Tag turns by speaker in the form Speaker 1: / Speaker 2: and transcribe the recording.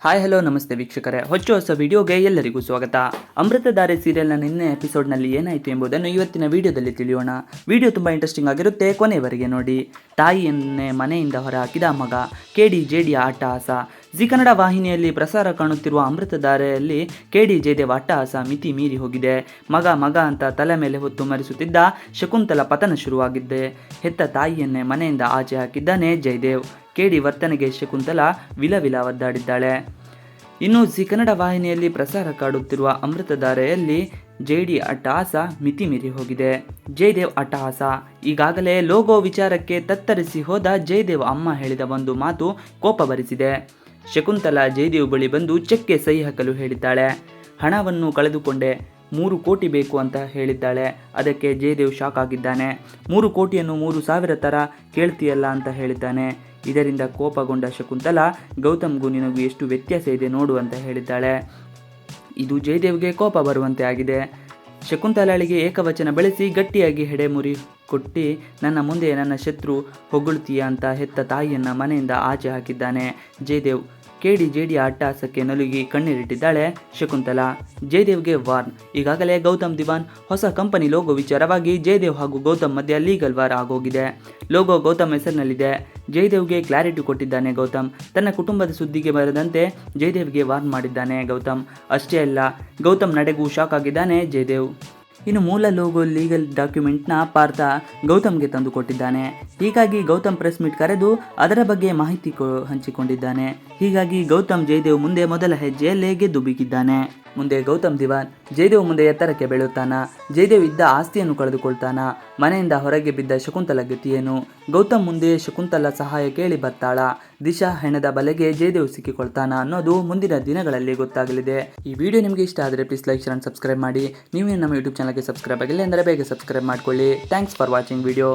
Speaker 1: Hi hello ನಮಸ್ತೆ ವೀಕ್ಷಕರೇ, ಹೊಸ ವಿಡಿಯೋಗೆ ಎಲ್ಲರಿಗೂ ಸ್ವಾಗತ. ಅಮೃತಧಾರೆ ಸೀರಿಯಲ್ನ ನಿನ್ನೆ ಎಪಿಸೋಡ್ನಲ್ಲಿ ಏನಾಯಿತು ಎಂಬುದನ್ನು ಇವತ್ತಿನ ವಿಡಿಯೋದಲ್ಲಿ ತಿಳಿಯೋಣ. ವಿಡಿಯೋ ತುಂಬ ಇಂಟ್ರೆಸ್ಟಿಂಗ್ ಆಗಿರುತ್ತೆ, ಕೊನೆಯವರೆಗೆ ನೋಡಿ. ತಾಯಿಯನ್ನೇ ಮನೆಯಿಂದ ಹೊರಹಾಕಿದ ಮಗ, KD ಜೇಡಿಯ ಅಟ್ಟಹಾಸ. ಜಿ ಕನ್ನಡ ವಾಹಿನಿಯಲ್ಲಿ ಪ್ರಸಾರ ಕಾಣುತ್ತಿರುವ ಅಮೃತಧಾರೆಯಲ್ಲಿ KD ಜಯದೇವ್ ಅಟ್ಟಹಾಸ ಮಿತಿ ಮೀರಿ ಹೋಗಿದೆ. ಮಗ ಅಂತ ತಲೆ ಮೇಲೆ ಹೊತ್ತು ಮರೆಸುತ್ತಿದ್ದ ಶಕುಂತಲ ಪತನ ಶುರುವಾಗಿದ್ದೆ. ಹೆತ್ತ ತಾಯಿಯನ್ನೇ ಮನೆಯಿಂದ ಆಚೆ ಹಾಕಿದ್ದಾನೆ ಜಯದೇವ್. KD ವರ್ತನೆಗೆ ಶಕುಂತಲ ವಿಲವಿಲ ಒದ್ದಾಡಿದ್ದಾಳೆ. ಇನ್ನು ಜಿ ಕನ್ನಡ ವಾಹಿನಿಯಲ್ಲಿ ಪ್ರಸಾರ ಕಾಡುತ್ತಿರುವ ಅಮೃತಧಾರೆಯಲ್ಲಿ JD ಅಟ್ಟಹಾಸ ಮಿತಿ ಮೀರಿ ಹೋಗಿದೆ. ಜಯದೇವ್ ಅಟ್ಟಹಾಸ. ಈಗಾಗಲೇ ಲೋಗೋ ವಿಚಾರಕ್ಕೆ ತತ್ತರಿಸಿ ಹೋದ ಜಯದೇವ್ ಅಮ್ಮ ಹೇಳಿದ ಒಂದು ಮಾತು ಕೋಪ ಬರಿಸಿದೆ. ಶಕುಂತಲ ಜಯದೇವ್ ಬಳಿ ಬಂದು ಚೆಕ್ಗೆ ಸಹಿ ಹಾಕಲು ಹೇಳಿದ್ದಾಳೆ. ಹಣವನ್ನು ಕಳೆದುಕೊಂಡೆ, 3 ಕೋಟಿ ಬೇಕು ಅಂತ ಹೇಳಿದ್ದಾಳೆ. ಅದಕ್ಕೆ ಜಯದೇವ್ ಶಾಕ್ ಆಗಿದ್ದಾನೆ. 3 ಕೋಟಿಯನ್ನು 3,000 ಥರ ಕೇಳ್ತೀಯಲ್ಲ ಅಂತ ಹೇಳಿದ್ದಾನೆ. ಇದರಿಂದ ಕೋಪಗೊಂಡ ಶಕುಂತಲ, ಗೌತಮ್ಗೂ ನಿನಗೂ ಎಷ್ಟು ವ್ಯತ್ಯಾಸ ಇದೆ ನೋಡು ಅಂತ ಹೇಳಿದ್ದಾಳೆ. ಇದು ಜಯದೇವ್ಗೆ ಕೋಪ ಬರುವಂತೆ ಆಗಿದೆ. ಶಕುಂತಲಾಳಿಗೆ ಏಕವಚನ ಬಳಸಿ ಗಟ್ಟಿಯಾಗಿ ಹೆಡೆಮುರಿ ಕೊಟ್ಟು, ನನ್ನ ಮುಂದೆ ನನ್ನ ಶತ್ರು ಹೊಗಳ್ತೀಯ ಅಂತ ಹೆತ್ತ ತಾಯಿಯನ್ನು ಮನೆಯಿಂದ ಆಚೆ ಹಾಕಿದ್ದಾನೆ ಜಯದೇವ್. KD ಜೇಡಿಯ ಅಟ್ಟಹಾಸಕ್ಕೆ ನಲುಗಿ ಕಣ್ಣೀರಿಟ್ಟಿದ್ದಾಳೆ ಶಕುಂತಲ. ಜಯದೇವ್ಗೆ ವಾರ್ನ್. ಈಗಾಗಲೇ ಗೌತಮ್ ದಿವಾನ್ ಹೊಸ ಕಂಪನಿ ಲೋಗೋ ವಿಚಾರವಾಗಿ ಜಯದೇವ್ ಹಾಗೂ ಗೌತಮ್ ಮಧ್ಯ ಲೀಗಲ್ ವಾರ್ ಆಗೋಗಿದೆ. ಲೋಗೋ ಗೌತಮ್ ಹೆಸರಿನಲ್ಲಿದೆ. ಜಯದೇವ್ಗೆ ಕ್ಲಾರಿಟಿ ಕೊಟ್ಟಿದ್ದಾನೆ ಗೌತಮ್. ತನ್ನ ಕುಟುಂಬದ ಸುದ್ದಿಗೆ ಬರದಂತೆ ಜಯದೇವ್ಗೆ ವಾರ್ನ್ ಮಾಡಿದ್ದಾನೆ ಗೌತಮ್. ಅಷ್ಟೇ ಅಲ್ಲ, ಗೌತಮ್ ನಡೆಗೂ ಶಾಕ್ ಆಗಿದ್ದಾನೆ ಜಯದೇವ್. ಇನ್ನು ಮೂಲ ಲೋಗೋ ಲೀಗಲ್ ಡಾಕ್ಯುಮೆಂಟ್ನ ಪಾರ್ಥ ಗೌತಮ್ಗೆ ತಂದು ಕೊಟ್ಟಿದ್ದಾನೆ. ಹೀಗಾಗಿ ಗೌತಮ್ ಪ್ರೆಸ್ ಮೀಟ್ ಕರೆದು ಅದರ ಬಗ್ಗೆ ಮಾಹಿತಿ ಹಂಚಿಕೊಂಡಿದ್ದಾನೆ. ಹೀಗಾಗಿ ಗೌತಮ್ ಜಯದೇವ್ ಮುಂದೆ ಮೊದಲ ಹೆಜ್ಜೆಯಲ್ಲೇ ಗೆದ್ದು ಬೀಗಿದ್ದಾನೆ. ಮುಂದೆ ಗೌತಮ್ ದಿವಾನ್ ಜಯದೇವ್ ಮುಂದೆ ಎತ್ತರಕ್ಕೆ ಬೆಳೆಯುತ್ತಾನ? ಜಯದೇವ್ ಇದ್ದ ಆಸ್ತಿಯನ್ನು ಕಳೆದುಕೊಳ್ತಾನ? ಮನೆಯಿಂದ ಹೊರಗೆ ಬಿದ್ದ ಶಕುಂತಲ ಗತಿಯೇನು? ಗೌತಮ್ ಮುಂದೆ ಶಕುಂತಲ ಸಹಾಯ ಕೇಳಿ ಬರ್ತಾಳ? ದಿಶಾ ಹೆಣದ ಬಲೆಗೆ ಜಯದೇವ್ ಸಿಕ್ಕಿಕೊಳ್ತಾನ ಅನ್ನೋದು ಮುಂದಿನ ದಿನಗಳಲ್ಲಿ ಗೊತ್ತಾಗಲಿದೆ. ಈ ವಿಡಿಯೋ ನಿಮಗೆ ಇಷ್ಟ ಆದರೆ ಪ್ಲೀಸ್ ಲೈಕ್, ಶೇರ್, ಸಬ್ಸ್ಕ್ರೈಬ್ ಮಾಡಿ. ನೀವು ನಮ್ಮ ಯೂಟ್ಯೂಬ್ ಚಾನಲ್ಗೆ ಸಬ್ಸ್ಕ್ರೈಬ್ ಆಗಿಲ್ಲ ಅಂದರೆ ಬೇಗ ಸಬ್ಸ್ಕ್ರೈಬ್ ಮಾಡ್ಕೊಳ್ಳಿ. Thanks for watching video.